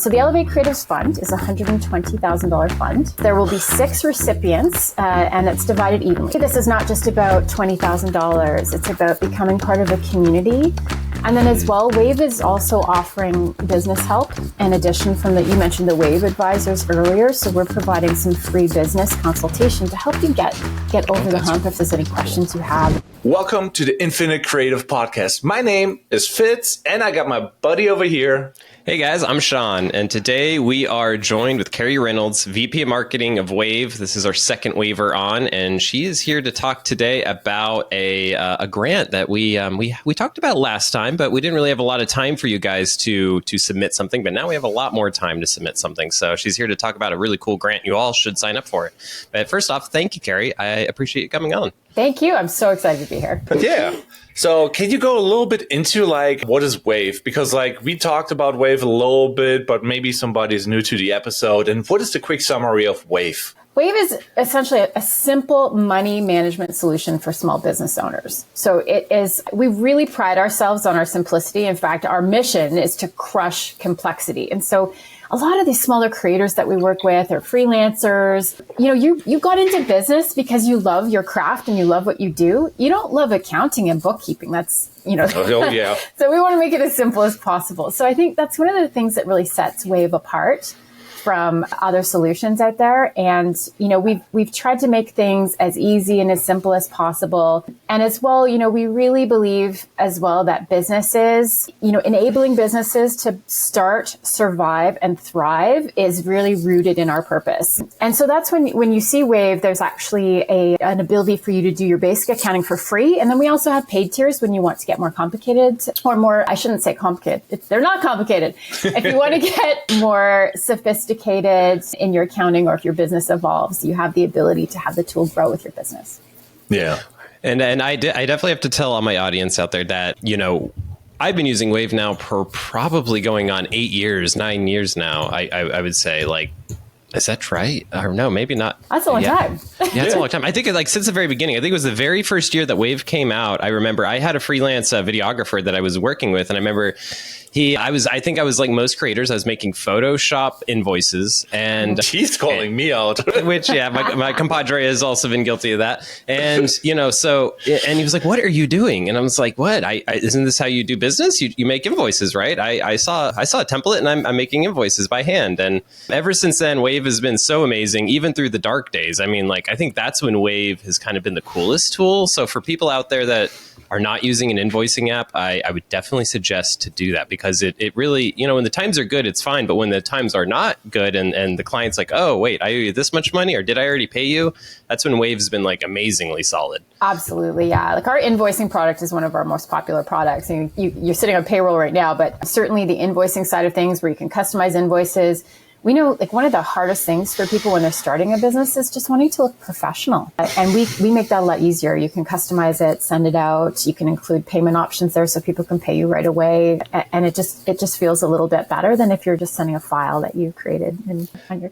So the Elevate Creatives Fund is a $120,000 fund. There will be 6 recipients, and it's divided evenly. This is not just about $20,000. It's about becoming part of a community. And then as well, Wave is also offering business help in addition from you mentioned the Wave advisors earlier. So we're providing some free business consultation to help you get over the hump if there's any questions you have. Welcome to the Infinite Creative Podcast. My name is Fitz, and I got my buddy over here. Hey guys, I'm Sean, and today we are joined with Kerry Reynolds, VP of Marketing of Wave. This is our second Waver on, and she is here to talk today about a grant that we talked about last time, but we didn't really have a lot of time for you guys to submit something. But now we have a lot more time to submit something. So she's here to talk about a really cool grant. You all should sign up for it. But first off, thank you, Kerry. I appreciate you coming on. Thank you. I'm so excited to be here. Yeah. So can you go a little bit into what is Wave? Because we talked about Wave a little bit, but maybe somebody's new to the episode. And what is the quick summary of Wave? Wave is essentially a simple money management solution for small business owners. So we really pride ourselves on our simplicity. In fact, our mission is to crush complexity. And so a lot of these smaller creators that we work with are freelancers. You got into business because you love your craft and you love what you do. You don't love accounting and bookkeeping. That's, Oh, yeah. So we want to make it as simple as possible. So I think that's one of the things that really sets Wave apart from other solutions out there. And, we've tried to make things as easy and as simple as possible. And as well, we really believe as well that businesses, enabling businesses to start, survive, and thrive is really rooted in our purpose. And so that's when you see Wave, there's actually an ability for you to do your basic accounting for free. And then we also have paid tiers when you want to get more complicated I shouldn't say complicated. They're not complicated. If you want to get more sophisticated in your accounting, or if your business evolves, you have the ability to have the tool grow with your business. Yeah. And I definitely have to tell all my audience out there that, I've been using Wave now for probably going on 9 years now. I would say, is that right? Or no, maybe not. That's a long time. Yeah, it's a long time. I think since the very beginning, I think it was the very first year that Wave came out. I remember I had a freelance videographer that I was working with, and I remember I think I was like most creators. I was making Photoshop invoices, and she's calling me out. Which, yeah, my compadre has also been guilty of that. And and he was like, "What are you doing?" And I was like, "What? Isn't this how you do business? You make invoices, right?" I saw a template, and I'm making invoices by hand. And ever since then, Wave has been so amazing, even through the dark days. I mean, I think that's when Wave has kind of been the coolest tool. So for people out there that are not using an invoicing app, I would definitely suggest to do that, because it really, when the times are good, it's fine. But when the times are not good and the client's like, oh, wait, I owe you this much money, or did I already pay you? That's when Wave's been amazingly solid. Absolutely. Yeah. Our invoicing product is one of our most popular products. And you're sitting on payroll right now, but certainly the invoicing side of things where you can customize invoices. We know one of the hardest things for people when they're starting a business is just wanting to look professional. And we make that a lot easier. You can customize it, send it out. You can include payment options there so people can pay you right away. And it just feels a little bit better than if you're just sending a file that you've created on your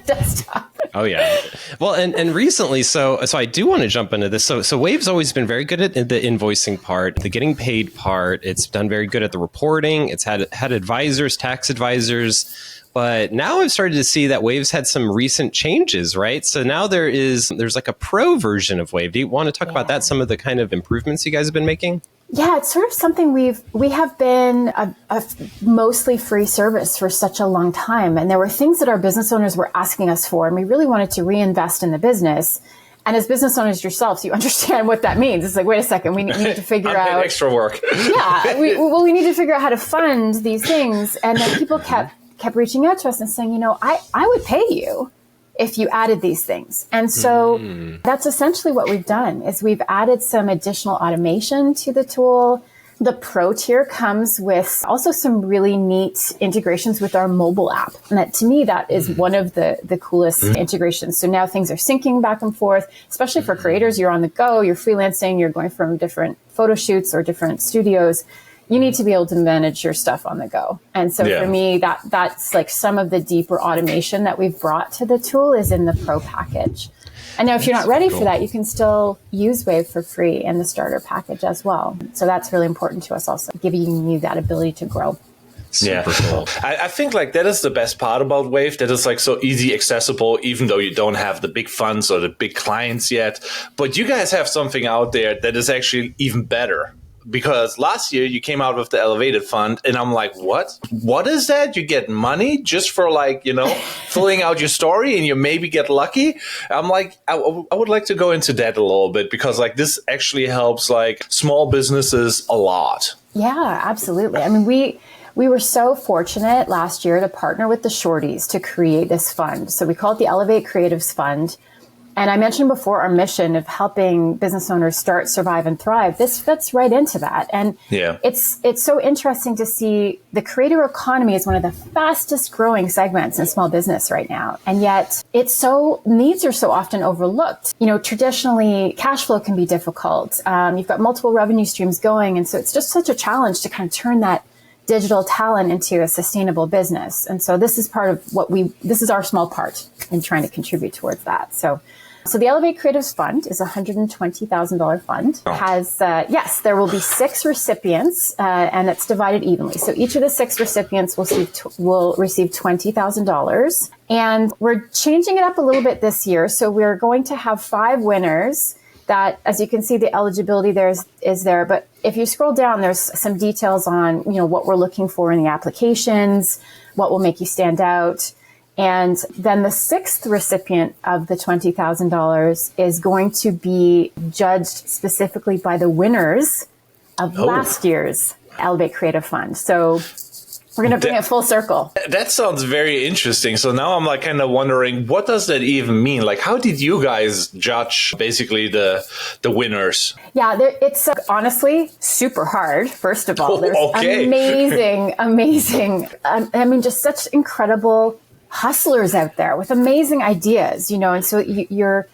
desktop. Oh, yeah. Well, and recently, so I do want to jump into this. So Wave's always been very good at the invoicing part, the getting paid part. It's done very good at the reporting. It's had advisors, tax advisors. But now I've started to see that Wave's had some recent changes, right? So now there's a pro version of Wave. Do you want to talk about that? Some of the kind of improvements you guys have been making? Yeah, it's sort of something we have been a mostly free service for such a long time. And there were things that our business owners were asking us for, and we really wanted to reinvest in the business. And as business owners yourselves, you understand what that means. It's wait a second, we need to figure out extra work. Yeah, we need to figure out how to fund these things. And then people kept reaching out to us and saying, I would pay you if you added these things. And so that's essentially what we've done is we've added some additional automation to the tool. The Pro tier comes with also some really neat integrations with our mobile app. And that, to me, that is one of the coolest integrations. So now things are syncing back and forth, especially for creators. You're on the go, you're freelancing, you're going from different photo shoots or different studios. You need to be able to manage your stuff on the go. And so for me, that's some of the deeper automation that we've brought to the tool is in the Pro package. And now if you're not ready for that, you can still use Wave for free in the starter package as well. So that's really important to us also, giving you that ability to grow. Super cool. I think like that is the best part about Wave, that is like so easy accessible, even though you don't have the big funds or the big clients yet. But you guys have something out there that is actually even better. Because last year you came out with the Elevated Fund, and I'm like, what? What is that? You get money just for like, filling out your story, and you maybe get lucky? I'm like, I would like to go into that a little bit, because like this actually helps like small businesses a lot. Yeah, absolutely. I mean, we were so fortunate last year to partner with the Shorties to create this fund. So we call it the Elevate Creatives Fund. And I mentioned before our mission of helping business owners start, survive, and thrive. This fits right into that. And it's so interesting to see the creator economy is one of the fastest growing segments in small business right now. And yet needs are so often overlooked. Traditionally, cash flow can be difficult. You've got multiple revenue streams going. And so it's just such a challenge to kind of turn that digital talent into a sustainable business. And so this is part of this is our small part in trying to contribute towards that. So the Elevate Creatives Fund is a $120,000 fund. It there will be 6 recipients, and it's divided evenly. So each of the 6 recipients will receive $20,000. And we're changing it up a little bit this year. So we're going to have 5 winners that, as you can see, the eligibility is there. But if you scroll down, there's some details on, what we're looking for in the applications, what will make you stand out. And then the 6th recipient of the $20,000 is going to be judged specifically by the winners of last year's Elevate Creative Fund. So we're going to bring it full circle. That sounds very interesting. So now I'm like kind of wondering, what does that even mean? Like, how did you guys judge basically the winners? Yeah, it's honestly super hard. First of all, there's amazing. Just such incredible hustlers out there with amazing ideas, and so your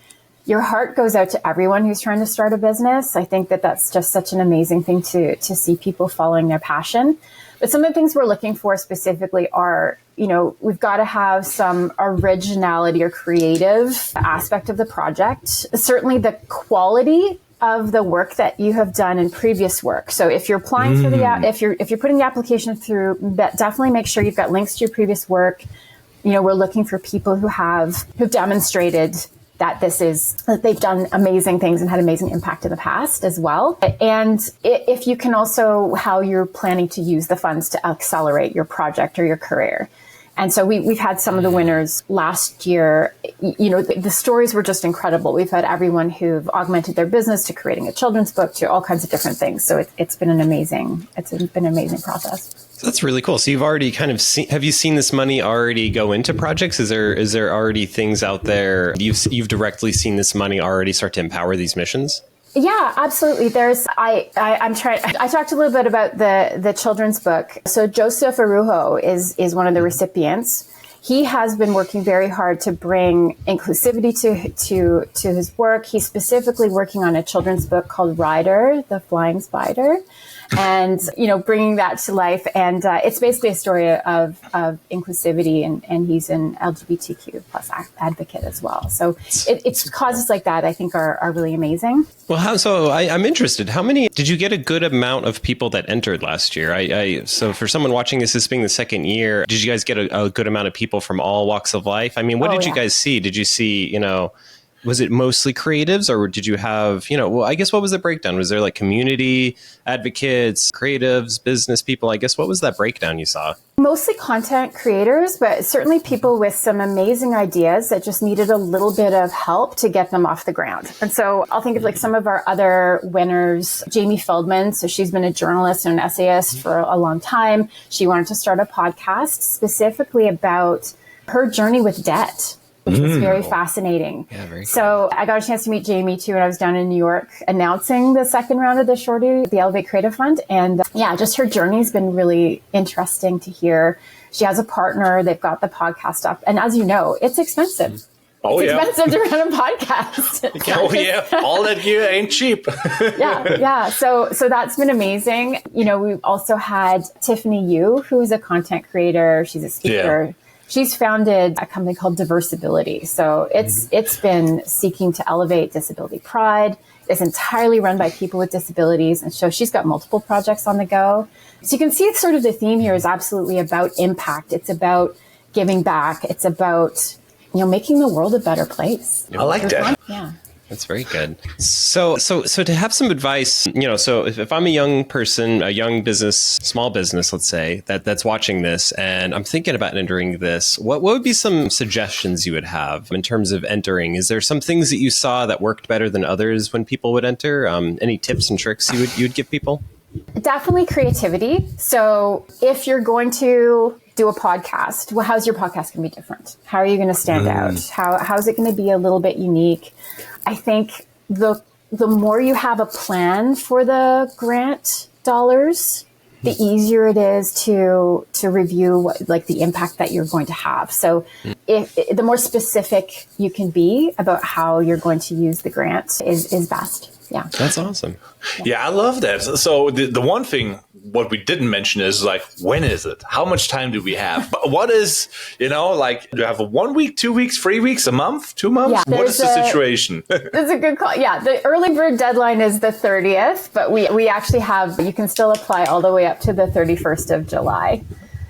heart goes out to everyone who's trying to start a business. I think that's just such an amazing thing to see people following their passion. But some of the things we're looking for specifically are, we've got to have some originality or creative aspect of the project. Certainly the quality of the work that you have done in previous work. So if you're applying for if you're putting the application through, definitely make sure you've got links to your previous work. We're looking for people who've demonstrated that they've done amazing things and had amazing impact in the past as well. And if you can also, how you're planning to use the funds to accelerate your project or your career. And so we've had some of the winners last year. The stories were just incredible. We've had everyone who've augmented their business to creating a children's book to all kinds of different things. So it's been an amazing process. So that's really cool. So you've already kind of have you seen this money already go into projects? Is there already things out there? You've directly seen this money already start to empower these missions? Yeah, absolutely. I talked a little bit about the children's book. So Joseph Arujo is one of the recipients. He has been working very hard to bring inclusivity to his work. He's specifically working on a children's book called Rider, the Flying Spider, and bringing that to life. And it's basically a story of inclusivity, and he's an LGBTQ plus advocate as well. So it's causes like that I think are really amazing. Well, I'm interested. How many did you get a good amount of people that entered last year? So for someone watching this being the second year, did you guys get a good amount of people from all walks of life? I mean, what did you guys see? Did you see, was it mostly creatives, or did you have, I guess what was the breakdown? Was there like community advocates, creatives, business people? I guess what was that breakdown you saw? Mostly content creators, but certainly people with some amazing ideas that just needed a little bit of help to get them off the ground. And so I'll think of like some of our other winners, Jamie Feldman. So she's been a journalist and an essayist for a long time. She wanted to start a podcast specifically about her journey with debt, which was very fascinating. Yeah, very cool. So I got a chance to meet Jamie too when I was down in New York announcing the second round of the Shorty, the Elevate Creative Fund. And just her journey's been really interesting to hear. She has a partner. They've got the podcast up. And as you know, it's expensive. It's expensive to run a podcast. All that gear ain't cheap. Yeah. So that's been amazing. We've also had Tiffany Yu, who's a content creator. She's a speaker. Yeah. She's founded a company called Diversibility. So it's been seeking to elevate disability pride. is entirely run by people with disabilities. And so she's got multiple projects on the go. So you can see it's sort of the theme here is absolutely about impact. It's about giving back. It's about, making the world a better place. I like that. Yeah. That's very good. So to have some advice, so if I'm a young person, a young business, small business, let's say, that's watching this and I'm thinking about entering this, what would be some suggestions you would have in terms of entering? Is there some things that you saw that worked better than others when people would enter? Any tips and tricks you would give people? Definitely creativity. So if you're going to do a podcast, well, how's your podcast going to be different? How are you going to stand out? How's it going to be a little bit unique? I think the more you have a plan for the grant dollars, the easier it is to review the impact that you're going to have. So if the more specific you can be about how you're going to use the grant is best. Yeah. That's awesome. Yeah, I love that. So the one thing, what we didn't mention is when is it? How much time do we have? But what is, do you have a 1 week, 2 weeks, 3 weeks, a month, 2 months? Yeah, what is the situation? That's a good call. Yeah, the early bird deadline is the 30th, but we actually you can still apply all the way up to the 31st of July.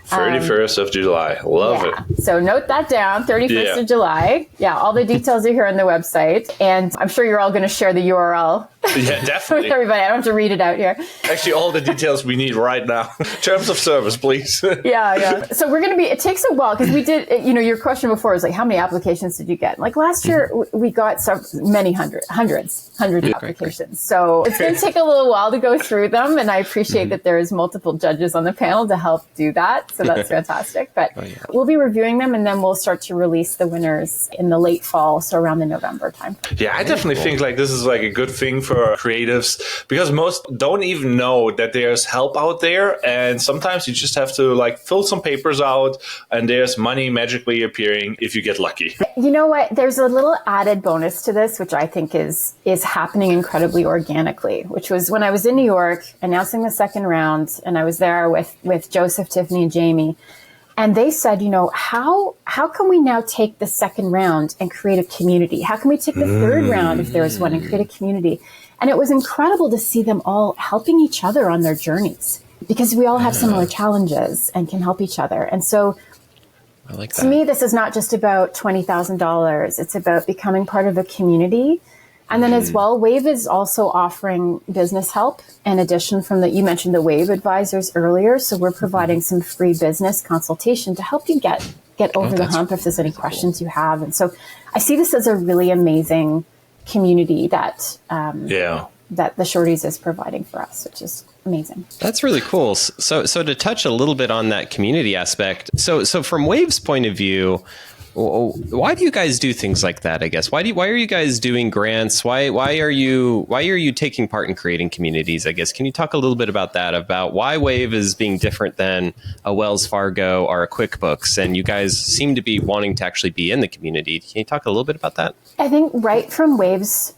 31st of July. Love it. So note that down, 31st of July. Yeah, all the details are here on the website. And I'm sure you're all going to share the URL. Yeah, definitely. With everybody. I don't have to read it out here. Actually, all the details we need right now. Terms of service, please. Yeah. So we're going to it takes a while because we did, your question before was how many applications did you get? Last year, we got many hundreds of applications. So it's going to take a little while to go through them. And I appreciate that there's multiple judges on the panel to help do that. So that's fantastic. But we'll be reviewing them and then we'll start to release the winners in the late fall. So around the November time. Yeah, I definitely think this is a good thing for creatives because most don't even know that there's help out there. And sometimes you just have to fill some papers out and there's money magically appearing if you get lucky. You know what? There's a little added bonus to this, which I think is happening incredibly organically, which was when I was in New York announcing the second round and I was there with Joseph, Tiffany, and Jamie. And they said, how can we now take the second round and create a community? How can we take the third round if there's one and create a community? And it was incredible to see them all helping each other on their journeys because we all have similar challenges and can help each other. And so I like that. To me, this is not just about $20,000. It's about becoming part of a community. And then as well, Wave is also offering business help in addition you mentioned the Wave advisors earlier. So we're providing some free business consultation to help you get over the hump if there's any questions you have. And so I see this as a really amazing community that the Shorties is providing for us, which is amazing. That's really cool. So to touch a little bit on that community aspect. So from Wave's point of view, why do you guys do things like that? I guess why are you guys doing grants? Why are you taking part in creating communities? I guess can you talk a little bit about that? About why Wave is being different than a Wells Fargo or a QuickBooks, and you guys seem to be wanting to actually be in the community. Can you talk a little bit about that? I think right from Wave's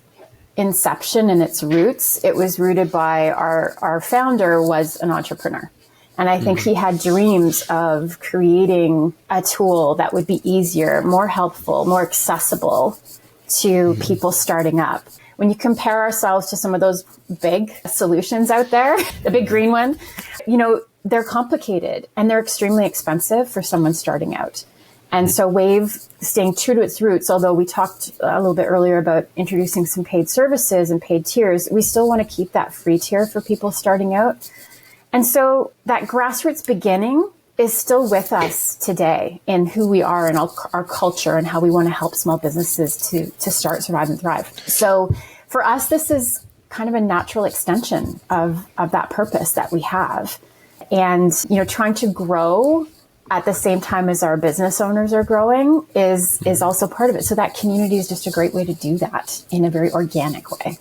inception and its roots, it was rooted by our founder was an entrepreneur. And I think he had dreams of creating a tool that would be easier, more helpful, more accessible to people starting up. When you compare ourselves to some of those big solutions out there, the big green one, they're complicated and they're extremely expensive for someone starting out. And so Wave, staying true to its roots, although we talked a little bit earlier about introducing some paid services and paid tiers, we still want to keep that free tier for people starting out. And so that grassroots beginning is still with us today in who we are and our culture and how we want to help small businesses to start, survive, and thrive. So for us, this is kind of a natural extension of that purpose that we have. And, trying to grow at the same time as our business owners are growing is also part of it. So that community is just a great way to do that in a very organic way.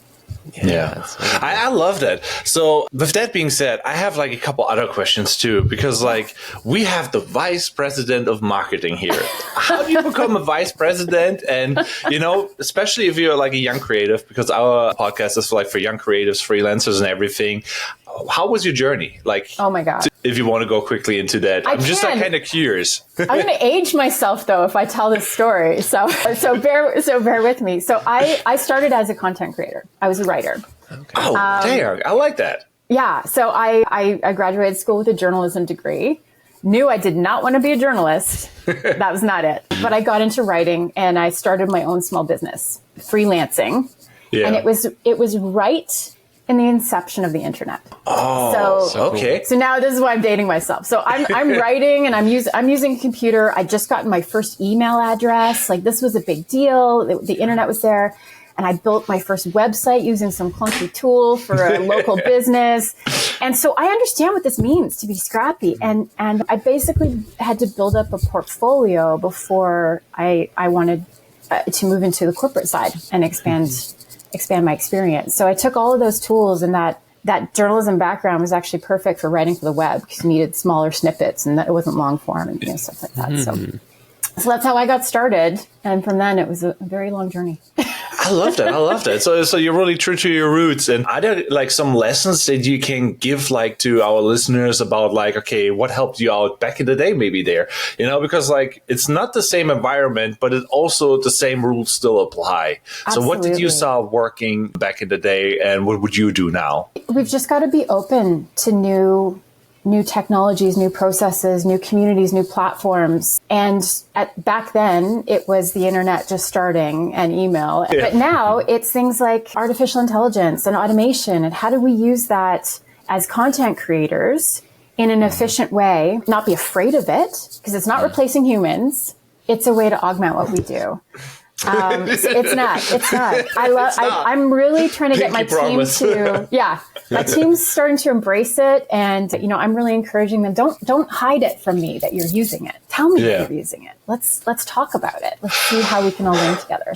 Yeah. I love that. So with that being said, I have a couple other questions too, because we have the vice president of marketing here. How do you become a vice president? And, especially if you're a young creative, because our podcast is for young creatives, freelancers and everything. how was your journey? Like, oh my God. If you want to go quickly into that, I'm just like kind of curious. I'm going to age myself though if I tell this story. So bear with me. So I started as a content creator. I was a writer. Okay. Oh, dang! I like that. Yeah. So I graduated school with a journalism degree. Knew I did not want to be a journalist. That was not it. But I got into writing and I started my own small business, freelancing. Yeah. And it was right in the inception of the internet. Oh, okay. So now this is why I'm dating myself. So I'm writing and I'm using a computer. I just gotten my first email address. Like this was a big deal. The internet was there. And I built my first website using some clunky tool for a local business. And so I understand what this means to be scrappy. And I basically had to build up a portfolio before I wanted to move into the corporate side and expand my experience. So I took all of those tools, and that journalism background was actually perfect for writing for the web because you needed smaller snippets and it wasn't long form and stuff like that. So that's how I got started. And from then it was a very long journey. I love that. So you're really true to your roots. And are there like some lessons that you can give like to our listeners about like, okay, what helped you out back in the day, maybe there, because like it's not the same environment, but it also the same rules still apply. Absolutely. So what did you saw working back in the day and what would you do now? We've just got to be open to new technologies, new processes, new communities, new platforms. And back then, it was the internet just starting and email. Yeah. But now it's things like artificial intelligence and automation. And how do we use that as content creators in an efficient way? Not be afraid of it, because it's not replacing humans. It's a way to augment what we do. It's not. I'm really trying to get my team to, my team's starting to embrace it. And, I'm really encouraging them. Don't hide it from me that you're using it. Tell me that you're using it. Let's talk about it. Let's see how we can all learn together.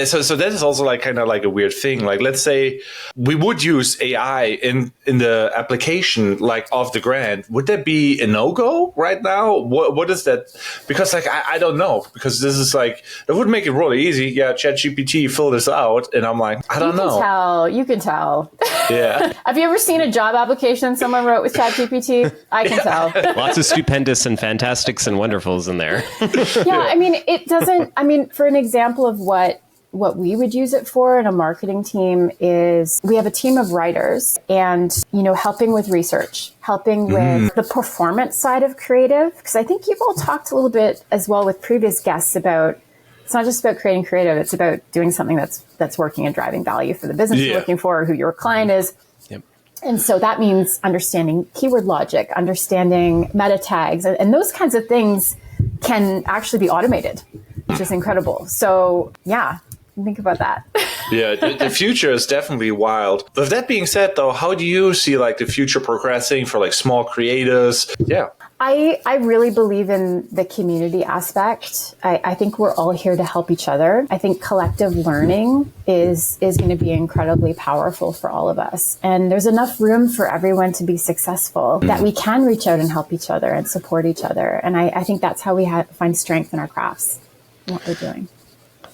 So that is also like kind of like a weird thing. Like, let's say we would use AI in the application, like of the grant. Would that be a no-go right now? What is that? Because like, I don't know, because this is like, it would make it really easy. Yeah. ChatGPT, fill this out. And I'm like, I don't know. You can tell. Yeah. Have you ever seen a job application someone wrote with ChatGPT? I can tell. Lots of stupendous and fantastics and wonderfuls in there. Yeah, it doesn't, for an example of what we would use it for in a marketing team is we have a team of writers and, helping with research, helping with the performance side of creative. Because I think you've all talked a little bit as well with previous guests about, it's not just about creating creative, it's about doing something that's working and driving value for the business you're looking for, or who your client is. Yep. And so that means understanding keyword logic, understanding meta tags, and those kinds of things can actually be automated, which is incredible. So think about that. Yeah, the future is definitely wild. With that being said, though, how do you see like the future progressing for like small creators? Yeah. I really believe in the community aspect. I think we're all here to help each other. I think collective learning is going to be incredibly powerful for all of us. And there's enough room for everyone to be successful that we can reach out and help each other and support each other. And I think that's how we find strength in our crafts and what we're doing.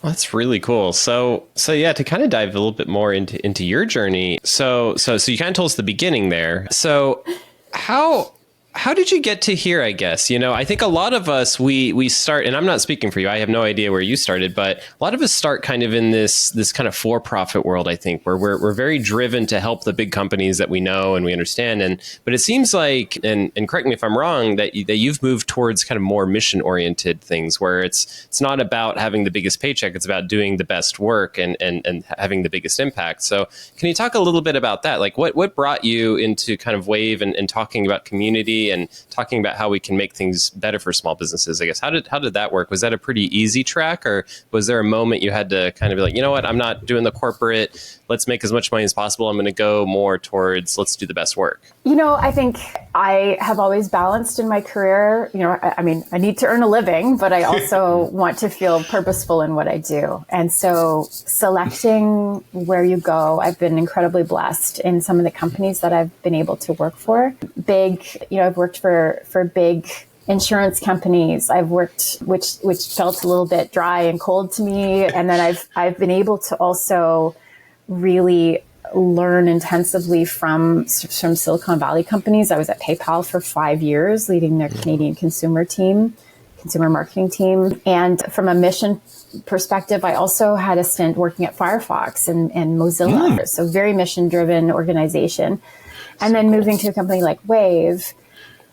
Well, that's really cool. So yeah, to kind of dive a little bit more into your journey. So you kind of told us the beginning there. So how did you get to here, I guess? I think a lot of us, we start, and I'm not speaking for you, I have no idea where you started, but a lot of us start kind of in this kind of for-profit world, I think, where we're very driven to help the big companies that we know and we understand. But it seems like, and correct me if I'm wrong, that you've moved towards kind of more mission-oriented things, where it's not about having the biggest paycheck, it's about doing the best work and having the biggest impact. So can you talk a little bit about that? Like what brought you into kind of Wave and talking about community and talking about how we can make things better for small businesses, I guess. How did that work? Was that a pretty easy track, or was there a moment you had to kind of be like, you know what, I'm not doing the corporate, let's make as much money as possible, I'm going to go more towards let's do the best work? I think I have always balanced in my career. I need to earn a living, but I also want to feel purposeful in what I do. And so selecting where you go, I've been incredibly blessed in some of the companies that I've been able to work for. I've worked for big insurance companies. I've worked, which felt a little bit dry and cold to me. And then I've been able to also really learn intensively from Silicon Valley companies. I was at PayPal for 5 years, leading their Canadian consumer marketing team. And from a mission perspective, I also had a stint working at Firefox and Mozilla. So very mission-driven organization. And then moving to a company like Wave,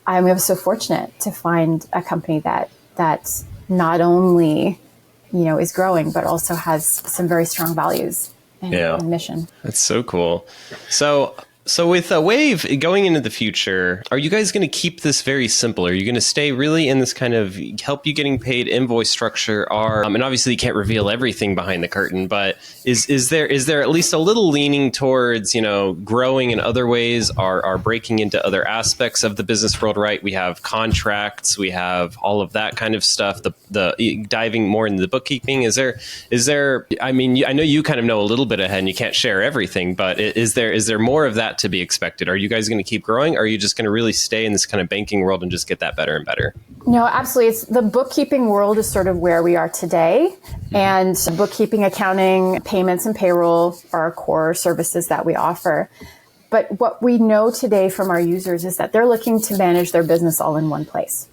I was so fortunate to find a company that not only, is growing, but also has some very strong values and mission. That's so cool. So with Wave going into the future, are you guys going to keep this very simple? Are you going to stay really in this kind of help you getting paid invoice structure? And obviously you can't reveal everything behind the curtain, but is there at least a little leaning towards, growing in other ways, are breaking into other aspects of the business world, right? We have contracts, we have all of that kind of stuff, the diving more into the bookkeeping. Is there, I mean, I know you kind of know a little bit ahead and you can't share everything, but is there more of that to be expected? Are you guys going to keep growing? Or are you just going to really stay in this kind of banking world and just get that better and better? No, absolutely. The bookkeeping world is sort of where we are today. And bookkeeping, accounting, payments, and payroll are our core services that we offer. But what we know today from our users is that they're looking to manage their business all in one place.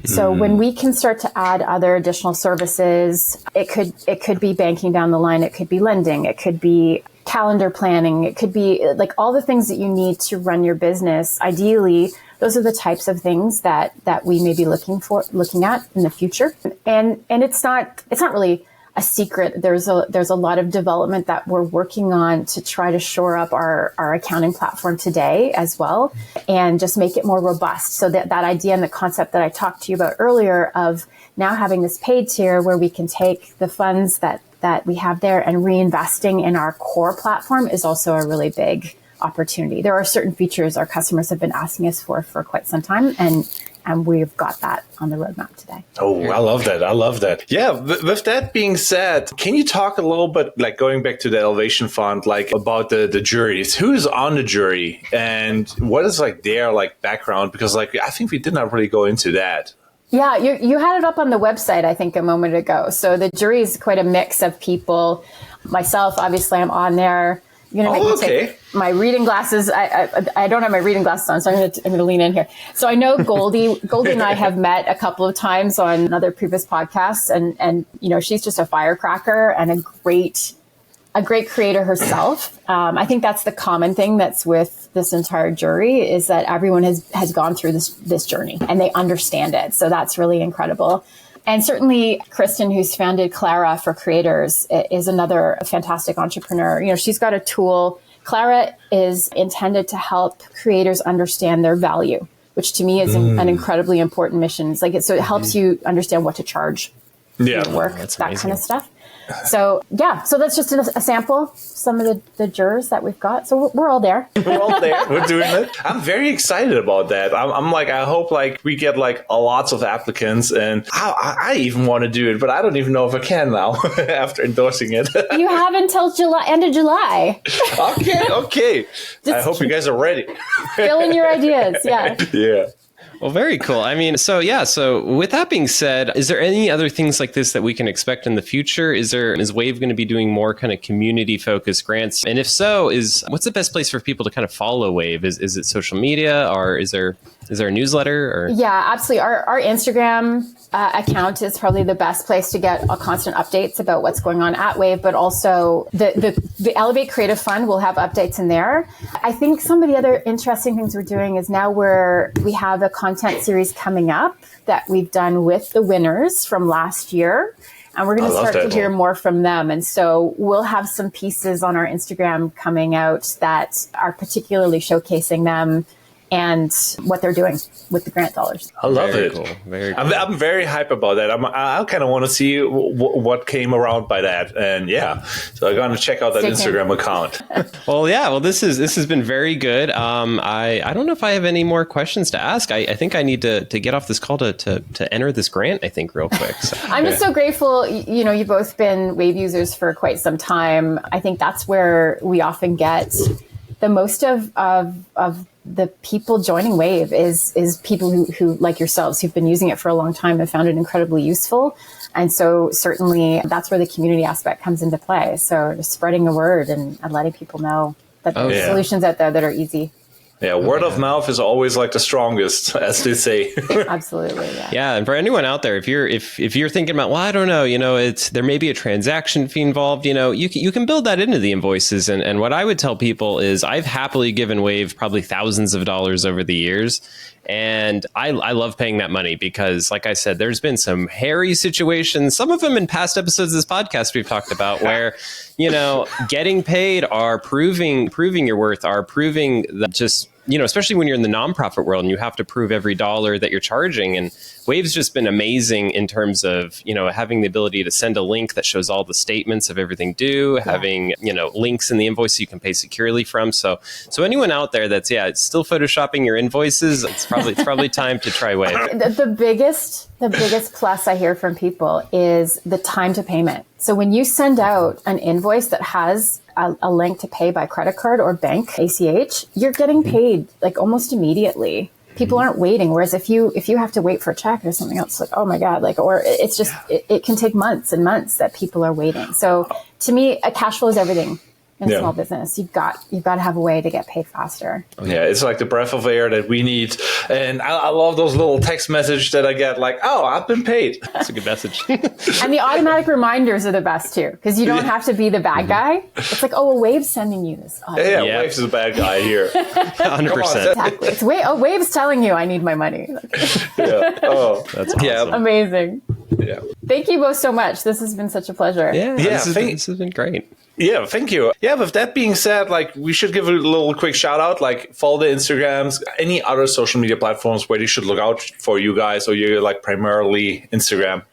So when we can start to add other additional services, it could be banking down the line, it could be lending, it could be calendar planning, it could be like all the things that you need to run your business. Ideally, those are the types of things that we may be looking at in the future. And it's not really a secret. There's a lot of development that we're working on to try to shore up our accounting platform today as well, and just make it more robust. So that idea and the concept that I talked to you about earlier of now having this paid tier where we can take the funds that we have there and reinvesting in our core platform is also a really big opportunity. There are certain features our customers have been asking us for quite some time, and we've got that on the roadmap today. Oh, I love that. Yeah. With that being said, can you talk a little bit, like going back to the Elevation Fund, like about the juries? Who is on the jury and what is like their like background? Because like I think we did not really go into that. Yeah, you had it up on the website, I think, a moment ago. So the jury is quite a mix of people. Myself, obviously, I'm on there. You're going to make me take my reading glasses. I don't have my reading glasses on, so I'm going to lean in here. So I know Goldie and I have met a couple of times on other previous podcasts, and she's just a firecracker and a great creator herself. I think that's the common thing that's with this entire jury is that everyone has gone through this journey and they understand it. So that's really incredible. And certainly Kristen, who's founded Clara for Creators, is another fantastic entrepreneur. She's got a tool. Clara is intended to help creators understand their value, which to me is an incredibly important mission. So it helps you understand what to charge for your work, that kind of stuff. So that's just a sample, some of the jurors that we've got. So we're all there. We're doing it. I'm very excited about that. I'm like, I hope like we get like lots of applicants, and I even want to do it, but I don't even know if I can now after endorsing it. You have until end of July. Okay. I hope you guys are ready. Fill in your ideas. Yeah. Yeah. Well, very cool. I mean, so with that being said, is there any other things like this that we can expect in the future? Is Wave going to be doing more kind of community focused grants? And if so, what's the best place for people to kind of follow Wave? Is it social media, or is there a newsletter? Or? Yeah, absolutely. Our Instagram account is probably the best place to get constant updates about what's going on at Wave, but also the Elevate Creative Fund will have updates in there. I think some of the other interesting things we're doing is now we have a content series coming up that we've done with the winners from last year. And we're going to start to hear more from them. And so we'll have some pieces on our Instagram coming out that are particularly showcasing them and what they're doing with the grant dollars. I love Very it. Cool. Very cool. I'm very hype about that. I kind of want to see what came around by that, and so I'm going to check out that Instagram account. Well, this has been very good. I don't know if I have any more questions to ask. I think I need to get off this call to enter this grant, I think, real quick. So. I'm just so grateful. You've both been Wave users for quite some time. I think that's where we often get the most of the people joining Wave is people who like yourselves, who've been using it for a long time and found it incredibly useful. And so certainly that's where the community aspect comes into play. So just spreading the word and letting people know But there's solutions out there that are easy. Yeah, word of mouth is always like the strongest, as they say. Absolutely, yeah. Yeah, and for anyone out there, if you're thinking about, well, I don't know, there may be a transaction fee involved, you can build that into the invoices. And what I would tell people is I've happily given Wave probably thousands of dollars over the years. And I love paying that money because, like I said, there's been some hairy situations, some of them in past episodes of this podcast we've talked about, where, getting paid are proving your worth, are proving that just, especially when you're in the nonprofit world and you have to prove every dollar that you're charging. And Wave's just been amazing in terms of, having the ability to send a link that shows all the statements of everything due, having, links in the invoice you can pay securely from. So anyone out there that's, still photoshopping your invoices, it's probably time to try Wave. The biggest plus I hear from people is the time to payment. So when you send out an invoice that has a link to pay by credit card or bank, ACH, you're getting paid like almost immediately. People aren't waiting. Whereas if you have to wait for a check or something else, like, oh my God, or it's just, it can take months and months that people are waiting. So to me, cash flow is everything. In small business, you've got to have a way to get paid faster. Yeah, it's like the breath of air that we need. And I love those little text messages that I get like, oh, I've been paid. That's a good message. And the automatic reminders are the best too, because you don't have to be the bad guy. It's like, oh, well, Wave's sending you this. Wave's the bad guy here. 100%. Exactly. It's Wave's telling you I need my money. Oh, that's awesome. Yeah. Amazing. Yeah. Thank you both so much. This has been such a pleasure. This has been great. Yeah, thank you. Yeah, with that being said, we should give a little quick shout out, follow the Instagrams, any other social media platforms where they should look out for you guys, or you're primarily Instagram.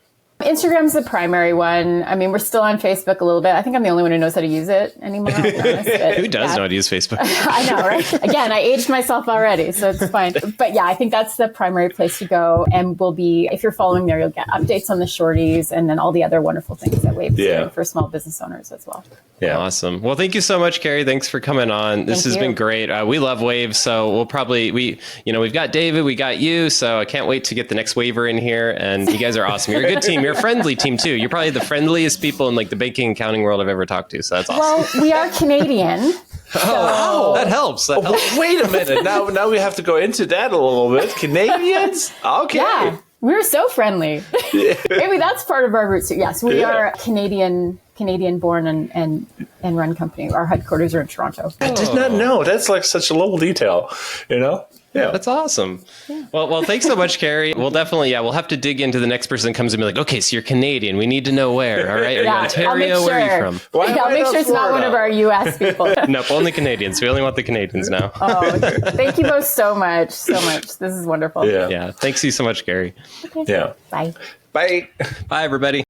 Instagram's the primary one. I mean, we're still on Facebook a little bit. I think I'm the only one who knows how to use it anymore. I'll be honest, who does know how to use Facebook? I know, right? Again, I aged myself already, so it's fine. But yeah, I think that's the primary place to go. And if you're following there, you'll get updates on the shorties and then all the other wonderful things that Wave's doing for small business owners as well. Yeah. Awesome. Well, thank you so much, Kerry. Thanks for coming on. This has been great. We love Wave. So we'll probably, we've got David, we got you. So I can't wait to get the next Waver in here. And you guys are awesome. You're a good team. You're a friendly team too. You're probably the friendliest people in the banking and accounting world I've ever talked to. So that's awesome. Well, we are Canadian. That helps. Wait a minute. Now we have to go into that a little bit. Canadians? Okay. Yeah. We're so friendly. Maybe that's part of our roots. Yes, we are Canadian born and run company. Our headquarters are in Toronto. I did not know. That's such a little detail, Yeah. That's awesome. Yeah. Well, thanks so much, Kerry. We'll definitely, we'll have to dig into the next person that comes and be like, okay, so you're Canadian. We need to know where. All right. Are you Ontario? Where are you from? I'll make sure it's not one of our U.S. people. Nope, only Canadians. We only want the Canadians now. Oh, thank you both so much. So much. This is wonderful. Yeah. Thanks you so much, Kerry. Okay. Yeah. Bye. Bye. Bye, everybody.